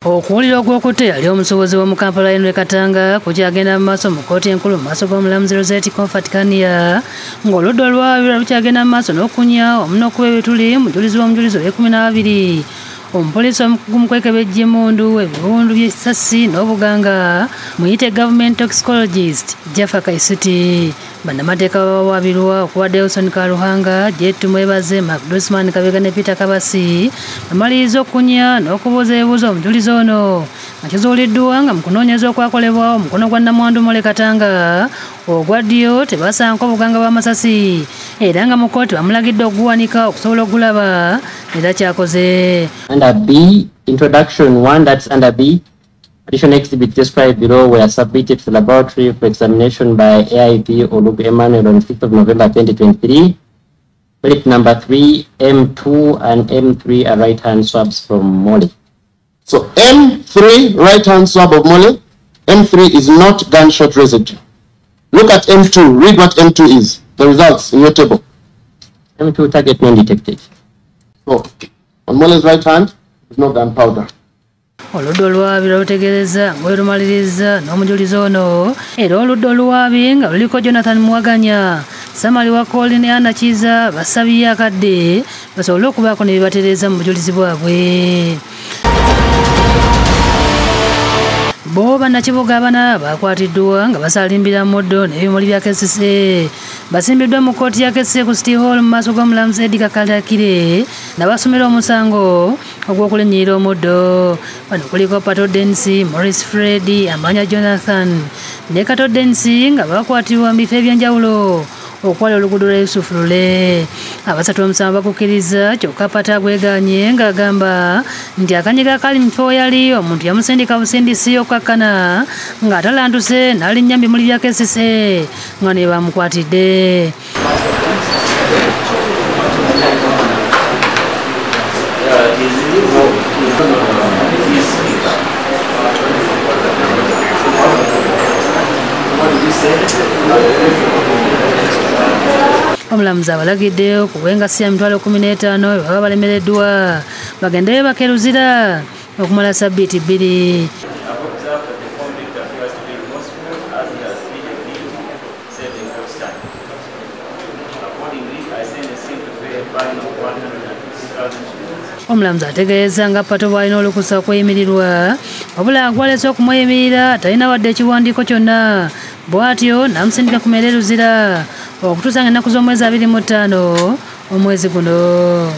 Okuwulira ogw'okutte yali omusobozi w'omu Kampala Henry Katanga kukyagenda mu maaso mu kkooti enkulu mu maaso g'omulamuzi Rosette Comfort Kania ng'oludda olwabyo lukyagenda mu maaso n'okunya omu n'okuba ebituli mujulizi w'omujulizi ow'e12 omupoliisi omukwekebejja emmundu ebiwundu by'essasi n'obuganga muyite government toxicologist Jaffa Kaisuti bannamateeka bawawaabirwa okuwa Delson Karuhanga Jetu Mwebaze Mark Dosman Kabega ne Peter Kabasi bamaliriza okunya n'okubuuza ebibuuzo omujulizi ono nga kizuuliddwa nga mu kunoonyereza okwakolebwa omukono gwa Nnamwandu Mole Katanga ogwa ddyo tebasanka obuganga bw'amasasi era nga mu kkooti bamulagidde okuguwanika okusobola okugulaba era kyakoze. Under B, Introduction 1, that's under B. Additional exhibits described below were submitted to the laboratory for examination by AIP Olubu Emmanuel on 5th of November 2023. Plate number 3, M2 and M3 are right-hand swabs from Mole. So M3, right-hand swab of Mole. M3 is not gunshot residue. Look at M2. Read what M2 is. The results in your table. M2 target not detected. So on Mole's right hand, there's no gunpowder. Oludda olwabi lutegeereza ng'olumaliriza n'omujulizi ono era oludda olwabi nga luliko Jonathan Mwaganya Samali wa Colin Anna Kiza basabye akadde basobole okubaako ne bibatereeza mu bujulizi bwabwe. Bo bannakibuga abana bakwatiddwa nga basalimbira muddo n'ebimuli bya KCC basimbiddwa mu kkooti ya KCC ku City Hall mu maaso g'omulamuzi Edgar Kalakire n'abasomera omusango ogw'okulinnyirira omuddo. Bano kuliko Pato Densi, Morris Freddy, Amanya Jonathan ne Kato Densi nga bakwatibwa mu bifo eby'enjawulo okwali oluguudo lwa Yusuf Lule. Abasatu omusanvu bakukkiriza kyokka Pato agweganye ng'agamba nti akanyiga kali mu kifo yali omuntu yamusindika busindisi okkakkana ng'atalantuse n'alinnya mu bimuli bya KCC nga ne bamukwatidde. Omulamuzi abalagidde okuwenga si ya mitwalo 15 baba balemereddwa bagendeyo bakeruzira okumala sabbiiti 2. Omulamuzi ategeeza nga Pato bw'alina olukusa okweyimirirwa wabula agwalese okumweyimirira talina wadde ekiwandiiko kyonna bw'atyo n'amusindika ku mmere eruzira okutuusa ng'ennaku z'omwezi 25 omwezi guno.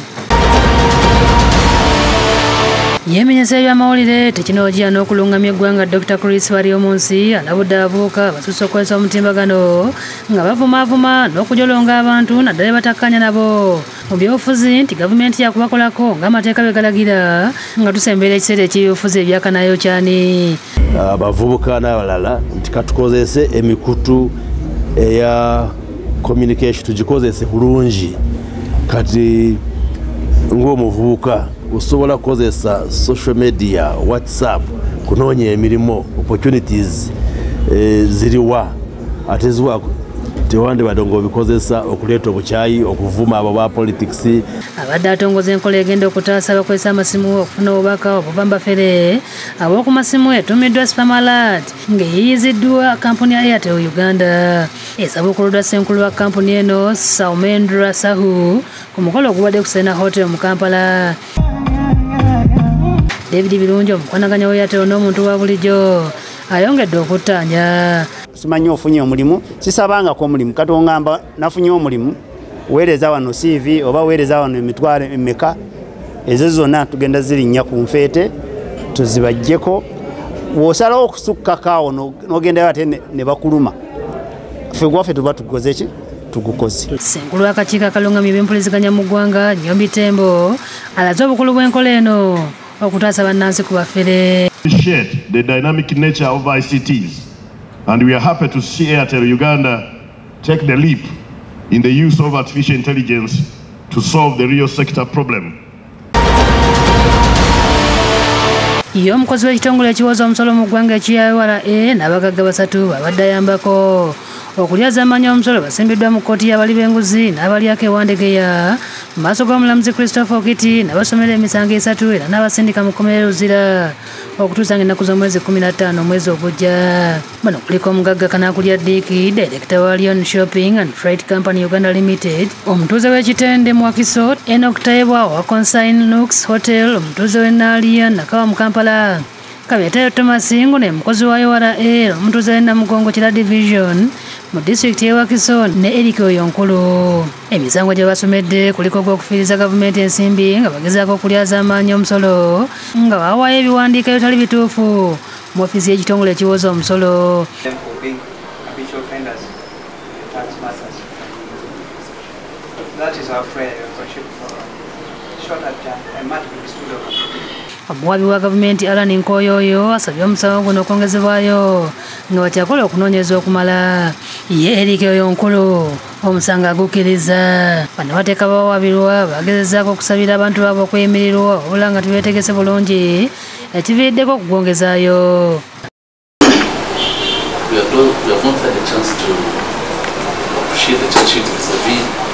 Yemenyesa ebyamawulire tekinoogiya n'okulungamya eggwanga Dr. Chris Baryomunsi alabudde abavubuka basusse okukozesa omutimbagano nga bavumaavuma n'okujolonga abantu naddala batakkanya nabo mu byobufuzi nti gavumenti yakubakolako ng'amateeka bwe galagira nga tusembeera ekiseera eky'ebyobufuzi ebyakanayo kyani. Abavubuka n'abalala nti katukozese emikutu eya communication tugikozese bulungi kati ng'omuvubuka osobola kukozesa social media WhatsApp kunoonya emirimu opportunities ziriwa ate ziwa tewande badongo bikozesa okuleeta obukyayi okuvuma abo ba politics. Abadde atongoza enkola egenda okutaasa abakozesa amasimu okufuna obubaka obuva mbafere ab'oku masimu etumiddwa Spamalert ng'eyiyiziddwa kampuni ya Airtel Uganda esaba okuludda ssenkulu wa kampuni eno Saumendra Sahu ku mukolo ogubadde ku Serena Hotel mu Kampala. David Birungi omukwanaganya wa Airtel n'omuntu wa bulijjo ayongedde okuttaanya. Simanyi ofunye omulimu sisabangako omulimu kati ongamba nafunye omulimu weereza wano CV oba weereza wano emitwalo emeka ezo zonna tugenda zirinnya ku nfeete tuzibajjeko wosalawo okusukkakaawo n'ogendayo ate ne bakuluma ffe gwaffe tuba tukoze ki tugukoze. Ssenkulu w'akakiiko akalungamya eby'empuliziganya mu ggwanga Nyombi Tembo alaze obukulu bw'enkola eno okutaasa bannansi ku bafere. The dynamic nature of ICTs. And we are happy to see Airtel Uganda take the leap in the use of artificial intelligence to solve the real sector problem. Iyo omukozi w'ekitongole ekiwoza omusolo mu ggwanga ekya URA n'abagagga basatu abadde ayambako okulyaza amanya omusolo basimbiddwa mu kkooti y'abali b'enguzi n'abalyako ewandegeya mu maaso g'omulamuzi Christopher Okiti n'abasomera emisango 3 era n'abasindika mu kkomera Luzira okutuusa ng'ennaku z'omwezi 15 omwezi ogujja. Bano kuliko omugagga Kanakulya Dick, Director wa Lion Shopping and Freight Company Uganda Limited, omutuuze w'ekitende mu Wakiso, Enoch Taibwa wa Consign Lux Hotel, omutuuze w'e Nalia Nakawa mu Kampala, Kabetayo Thomas Ngune mukozi wa URL, omutuuze w'e Namugongo Kira Division mu disitulikiti y'e Wakiso ne Eric Oyonkulu. Emisango gye basomedde kuliko gw'okufiiriza gavumenti ensimbi nga bagezaako okulyaza amaanyi omusolo nga bawaayo ebiwandiiko ebitali bituufu mu ofiisi y'ekitongole ekiwooza omusolo. Omuwabi wa gavumenti Alan Nkoyoyo asabye omusango guno okwongezebwayo nga bakyakola okunoonyeza okumala. Ye Eric Oyonkulu omusango agukkiriza. Bano bateeka bawabirwa bagezezaako okusabira abantu baabwe okweyimirirwa wabula nga tebeetegese bulungi ekiviiriddeko okugwongezaayo. We have not had a chance to appreciate the charge sheet vis-a-vis